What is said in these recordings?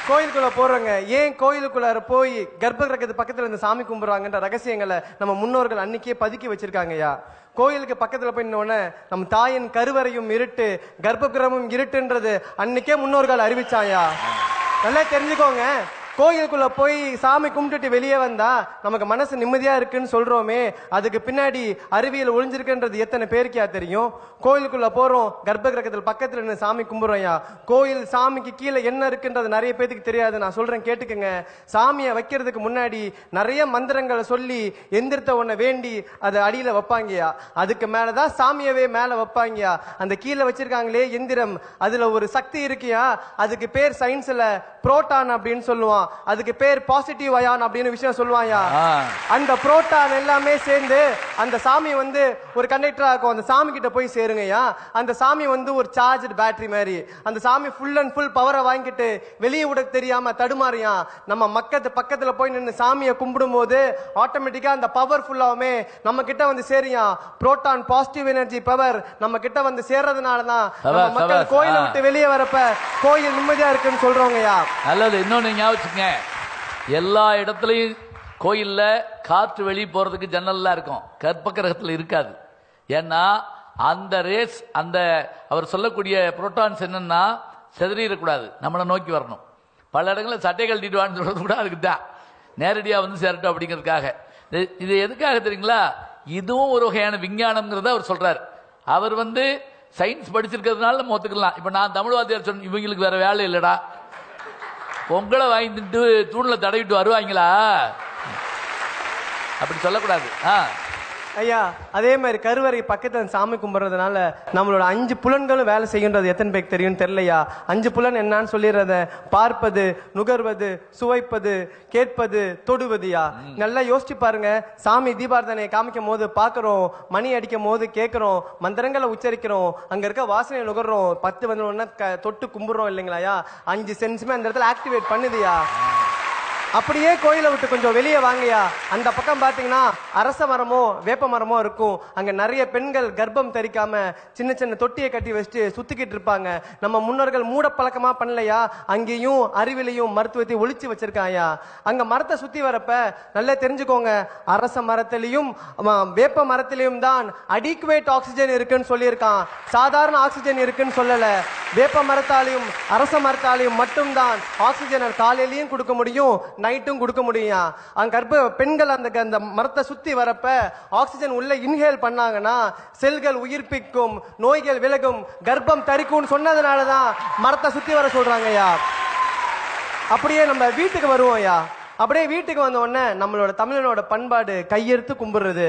கோயிலுக்குள்ள போறவங்க ஏன் கோயிலுக்குள்ளார போய் கர்ப்ப கிரகத்து பக்கத்துல இருந்து சாமி கும்பிடுறாங்கன்ற ரகசியங்களை நம்ம முன்னோர்கள் அன்னைக்கே பதுக்கி வச்சிருக்காங்கய்யா. கோயிலுக்கு பக்கத்துல போய் நின்னோடனே நம்ம தாயின் கருவறையும் இருட்டு, கர்ப்ப கிரகமும் இருட்டுன்றது அன்னைக்கே முன்னோர்கள் அறிவிச்சாயா. நல்லா தெரிஞ்சுக்கோங்க. கோயிலுக்குள்ள போய் சாமி கும்பிட்டுட்டு வெளியே வந்தா நமக்கு மனசு நிம்மதியா இருக்குன்னு சொல்றோமே, அதுக்கு பின்னாடி அறிவியல் ஒளிஞ்சிருக்குன்றது எத்தனை பேருக்கா தெரியும்? கோயிலுக்குள்ள போறோம், கர்ப்ப கிரகத்தில் பக்கத்துல நின்று சாமி கும்பிடுறோம்யா. கோயில் சாமிக்கு கீழே என்ன இருக்குன்றது நிறைய பேருக்கு தெரியாது. நான் சொல்றேன் கேட்டுக்குங்க. சாமியை வைக்கிறதுக்கு முன்னாடி நிறைய மந்திரங்களை சொல்லி எந்திரத்தை ஒன்ன வேண்டி அதை அடியில வைப்பாங்கயா. அதுக்கு மேலதான் சாமியவே மேல வைப்பாங்கயா. அந்த கீழே வச்சிருக்காங்களே எந்திரம், அதுல ஒரு சக்தி இருக்கியா. அதுக்கு பேர் சயின்ஸ்ல புரோட்டான் அப்படின்னு சொல்லுவான். அதுக்கு பேர் பாசிட்டிவ் அயான் அப்படின்னு விஷயம் சொல்லுவாயா. அந்த புரோட்டான் எல்லாமே சேர்ந்து அந்த சாமி வந்து ஒரு கண்டக்டரா இருக்கும். அந்த சாமி கிட்ட போய் சேருங்கய்யா. அந்த சாமி வந்து ஒரு சார்ஜ் பேட்டரி மாதிரி. அந்த சாமி ஃபுல் அண்ட் ஃபுல் பவரை வாங்கிட்டு வெளியே விட தெரியாம தடுமாறியா. நம்ம பக்கத்துல போய் நின்று சாமியை கும்பிடும் போது ஆட்டோமேட்டிக்கா அந்த பவர் ஃபுல்லாவுமே நம்ம கிட்ட வந்து சேரியா. புரோட்டான் பாசிட்டிவ் எனர்ஜி பவர் நம்ம கிட்ட வந்து சேர்றதுனாலதான் நம்ம மக்கள் கோயிலை விட்டு வெளியே வரப்ப கோயில் நிம்மதியா இருக்குன்னு சொல்றோங்கய்யா. நல்லது. இன்னொன்னு ஞாபகம், எல்லா இடத்துலையும் கோயில்ல காற்று வெளியே போறதுக்கு ஜன்னல்லாம் இருக்கும், கர்ப்ப கிரகத்தில் இருக்காது. ஏன்னா அந்த ரேஸ், அந்த அவர் சொல்லக்கூடிய புரோட்டான்ஸ் என்னன்னா செதறிடக்கூடாது, நம்மளை நோக்கி வரணும். பல இடங்களில் சட்டை கழட்டிட்டு வான்னு சொல்றது கூட அதுக்கு தான், நேரடியாக வந்து சேரட்டும் அப்படிங்கிறதுக்காக. இது எதுக்காக தெரியுங்களா? இதுவும் ஒரு வகையான விஞ்ஞானம்ங்கிறத அவர் சொல்றாரு. அவர் வந்து சயின்ஸ் படிச்சிருக்கிறதுனால நம்ம ஒத்துக்கலாம். இப்போ நான் தமிழ் வாத்தியார் சொன்ன இவங்களுக்கு வேற வேலை இல்லடா, பொங்கலை வாங்கிட்டு தூணில் தடவிட்டு வருவாங்களா, அப்படி சொல்லக்கூடாது. ஐயா, அதே மாதிரி கருவறை பக்கத்துல சாமி கும்பிடுறதுனால நம்மளோட 5 புலன்களும் வேலை செய்கின்றது எத்தனை பேருக்கு தெரியும் தெரியலையா. 5 புலன் என்னன்னு சொல்லிடுறத: பார்ப்பது, நுகர்வது, சுவைப்பது, கேட்பது, தொடுவதுயா. நல்லா யோசிச்சு பாருங்க. சாமி தீபாரதனை காமிக்கும் போது பாக்குறோம், மணி அடிக்கும் போது கேட்கிறோம், மந்திரங்களை உச்சரிக்கிறோம், அங்க இருக்க வாசனை நுகர்றோம், 10 வந்து தொட்டு கும்பிடுறோம் இல்லைங்களாயா. 5 சென்ஸுமே அந்த இடத்துல ஆக்டிவேட் பண்ணுதுயா. அப்படியே கோயிலை விட்டு கொஞ்சம் வெளியே வாங்கயா. அந்த பக்கம் பாத்தீங்கன்னா அரச மரமோ வேப்ப மரமோ இருக்கும். அங்க நிறைய பெண்கள் கர்ப்பம் தரிக்காம சின்ன சின்ன தொட்டியை கட்டி வச்சுட்டு சுத்திக்கிட்டு இருப்பாங்க. நம்ம முன்னோர்கள் மூட பழக்கமா பண்ணலையா. அங்கேயும் அறிவிலையும் மருத்துவத்தை ஒழிச்சு வச்சிருக்காயா. அங்க மரத்தை சுத்தி வரப்ப நல்லா தெரிஞ்சுக்கோங்க, அரச மரத்திலையும் வேப்ப மரத்திலையும் தான் அடிக்குவேட் ஆக்சிஜன் இருக்குன்னு சொல்லியிருக்கான். சாதாரண ஆக்சிஜன் இருக்குன்னு சொல்லல. வேப்ப மரத்தாலையும் அரச மரத்தாலையும் மட்டும்தான் ஆக்சிஜனை காலையிலையும் கொடுக்க முடியும், நைட்டும் கொடுக்க முடியும். அங்க கர்ப்ப பெண்கள் அந்த மரத்தை சுத்தி வரப்ப ஆக்சிஜன் உள்ள இன்ஹேல் பண்ணாங்கன்னா செல்கள் உயிர்ப்பிக்கும், நோய்கள் விலகும், கர்ப்பம் தரிக்கும் சொன்னதுனாலதான் மரத்தை சுத்தி வர சொல்றாங்கய்யா. அப்படியே நம்ம வீட்டுக்கு வருவோம்யா. அப்படியே வீட்டுக்கு வந்த உடனே நம்மளோட தமிழனோட பண்பாடு கையெடுத்து கும்பிடுறது.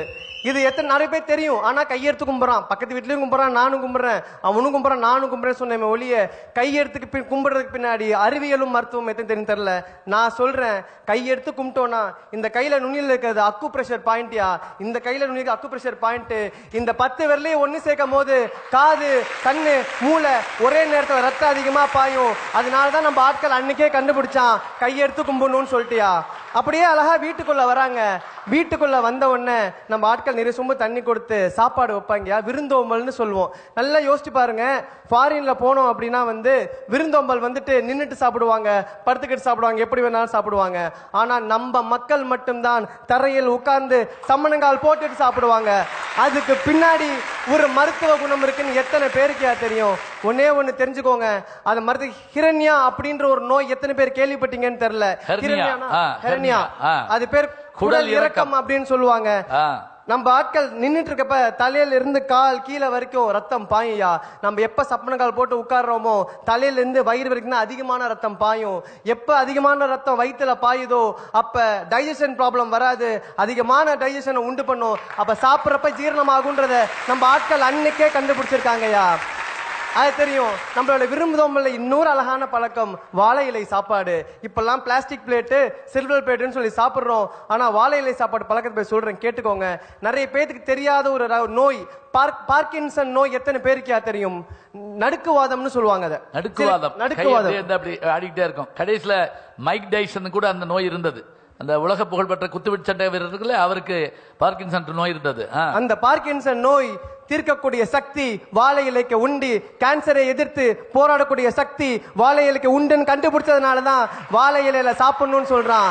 இது எத்தனை நிறைய பேர் தெரியும். ஆனா கையெடுத்து கும்பிடுறான், பக்கத்து வீட்லயும் கும்பிடுறான், நானும் கும்பிடுறேன், அவனும் கும்பிடுறான், நானும் கும்பிடுறேன் சொன்ன ஒளிய கையெடுத்துக்கு கும்பிடுறதுக்கு பின்னாடி அறிவியலும் மருத்துவம் எத்தனை தெரியும் தெரியல. நான் சொல்றேன், கையெடுத்து கும்பிட்டோம்னா இந்த கையில நுனியில் இருக்கிறது அக்கு பிரஷர் பாயிண்ட்யா. இந்த கையில நுனி அக்கு பிரஷர் பாயிண்ட். இந்த 10 விரலையும் ஒண்ணு சேர்க்கும் போது காது, கண்ணு, மூளை ஒரே நேரத்தில் ரத்தம் அதிகமா பாயும். அதனாலதான் நம்ம ஆட்கள் அன்னைக்கே கண்டுபிடிச்சான் கையெடுத்து கும்பிடணும்னு சொல்லிட்டியா. அப்படியே அழகா வீட்டுக்குள்ள வராங்க. வீட்டுக்குள்ள வந்த உடனே நம்ம ஆட்கள் நிறைய சொம்பு தண்ணி கொடுத்து சாப்பாடு வைப்பாங்க, விருந்தோம்பல்னு சொல்லுவோம். நல்லா யோசிச்சு பாருங்க. ஃபாரின்ல போனோம் அப்படின்னா வந்து விருந்தோம்பல் வந்துட்டு நின்றுட்டு சாப்பிடுவாங்க, படுத்துக்கிட்டு சாப்பிடுவாங்க, எப்படி வேணாலும் சாப்பிடுவாங்க. ஆனா நம்ம மக்கள் மட்டும்தான் தரையில் உட்கார்ந்து சம்மணங்கால் போட்டுட்டு சாப்பிடுவாங்க. அதுக்கு பின்னாடி ஒரு மருத்துவ குணம் இருக்குன்னு எத்தனை பேருக்கு தெரியும்? ஒன்னே ஒண்ணு தெரிஞ்சுக்கோங்க, அந்த மருத்துவ ஹிரண்யா அப்படின்ற ஒரு நோய் எத்தனை பேர் கேள்விப்பட்டீங்கன்னு தெரியல. ஹிரண்யா, அது பேர் குடல் இறக்கம் அப்படின்னு சொல்லுவாங்க. நம்ம ஆட்கள் நின்றுட்டு இருக்கப்ப தலையில இருந்து கால் கீழே வரைக்கும் ரத்தம் பாயா. நம்ம எப்ப சப்பன கால் போட்டு உட்கார்றோமோ தலையில இருந்து வயிறு வரைக்கும் தான் அதிகமான ரத்தம் பாயும். எப்ப அதிகமான ரத்தம் வயிற்றுல பாயுதோ அப்ப டைஜஷன் ப்ராப்ளம் வராது, அதிகமான டைஜஷனை உண்டு பண்ணும். அப்ப சாப்பிட்றப்ப ஜீரணமாகுன்றத நம்ம ஆட்கள் அன்னைக்கே கண்டுபிடிச்சிருக்காங்கயா. அது தெரியும். நம்மளோட விரும்புதோம்பல்ல இன்னொரு அழகான பழக்கம் வாழை இலை சாப்பாடு. இப்பெல்லாம் பிளாஸ்டிக் பிளேட்டு, சில்வர் பிளேட்டுன்னு சொல்லி சாப்பிடுறோம். ஆனா வாழை இலை சாப்பாடு பழக்கத்தை போய் சொல்றேன் கேட்டுக்கோங்க. நிறைய பேருக்கு தெரியாத ஒரு நோய் பார்க்கின்சன் நோய் எத்தனை பேருக்கு தெரியும்? நடுக்குவாதம்னு சொல்லுவாங்க. நடுக்குவாதம் ஆடிக்கிட்டே இருக்கும். கடைசியில மைக் டைசன் கூட அந்த நோய் இருந்தது. அந்த உலக புகழ்பெற்ற குத்துவிட்டு சண்டை வீரர் இருக்குல்ல, அவருக்கு பார்க்கின்சன் நோய் இருந்தது. அந்த பார்க்கின்சன் நோய் தீர்க்கக்கூடிய சக்தி வாழை இலைக்கு உண்டு. கேன்சரை எதிர்த்து போராடக்கூடிய சக்தி வாழை இலைக்கு உண்டுன்னு கண்டுபிடிச்சதுனாலதான் வாழை இலையில சாப்பிடணும்னு சொல்றான்.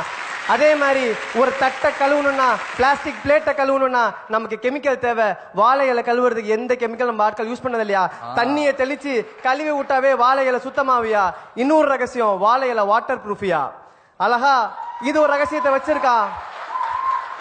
அதே மாதிரி ஒரு தட்டை கழுவணும்னா, பிளாஸ்டிக் பிளேட்டை கழுவணும்னா நமக்கு கெமிக்கல் தேவை. வாழை இலை கழுவுறதுக்கு எந்த கெமிக்கல் நம்ம ஆட்கள் யூஸ் பண்ணது இல்லையா? தண்ணியை தெளிச்சு கழுவி விட்டாவே வாழை இலை சுத்தமாவியா? இன்னொரு ரகசியம், வாழை இலை வாட்டர் ப்ரூஃபியா? அழகா இது ஒரு ரகசியத்தை வச்சிருக்கா.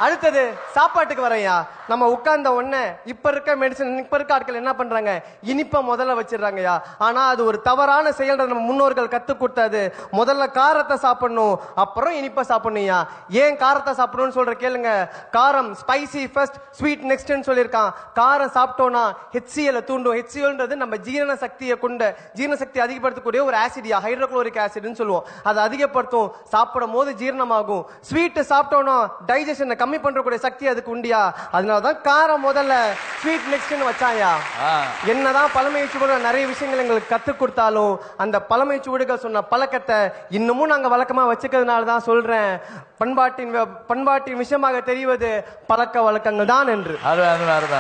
அடுத்தது சாப்பாட்டுக்கு வரையா. நம்ம உட்கார்ந்த உடனே இப்ப இருக்க மெடிசன், இப்ப இருக்க ஆட்கள் என்ன பண்றாங்க, இனிப்ப முதல்ல வச்சிடறாங்கயா. ஆனா அது ஒரு தவறான செயல். நம்ம முன்னோர்கள் கத்து கொடுத்தது முதல்ல காரத்தை சாப்பிடணும், அப்புறம் இனிப்ப சாப்பிடணும்யா. ஏன் காரத்தை சாப்பிடணும்னு சொல்ற கேளுங்க. காரம் ஸ்பைசி ஃபர்ஸ்ட் ஸ்வீட் நெக்ஸ்ட்னு சொல்லியிருக்கான். காரம் சாப்பிட்டோம்னா HCl தூண்டும். HClன்றது நம்ம ஜீரண சக்தியை கொண்ட, ஜீரண சக்தி அதிகப்படுத்தக்கூடிய ஒரு ஆசிடியா, ஹைட்ரோகுளோரிக் ஆசிட்னு சொல்லுவோம். அதை அதிகப்படுத்தும். சாப்பிடும் போது ஜீரணமாகும். ஸ்வீட் சாப்பிட்டோம்னா டைஜஷனை கம்மி பண்றக்கூடிய சக்தி அதுக்கு உண்டியா. அதனாலதான் காரம் முதல்ல ஸ்வீட் நெக்ஸ்ட்னு வச்சாயா. என்னதான் பழமை சுவடுகள் நிறைய விஷயங்கள் எங்களுக்கு கத்து கொடுத்தாலும் அந்த பழமை சுவடுகள் சொன்ன பழக்கத்தை இன்னமும் நாங்க வழக்கமா வச்சுக்கிறதுனால தான் சொல்றேன், பண்பாட்டின் விஷயமாக தெரிவது பழக்க வழக்கங்கள் தான் என்று.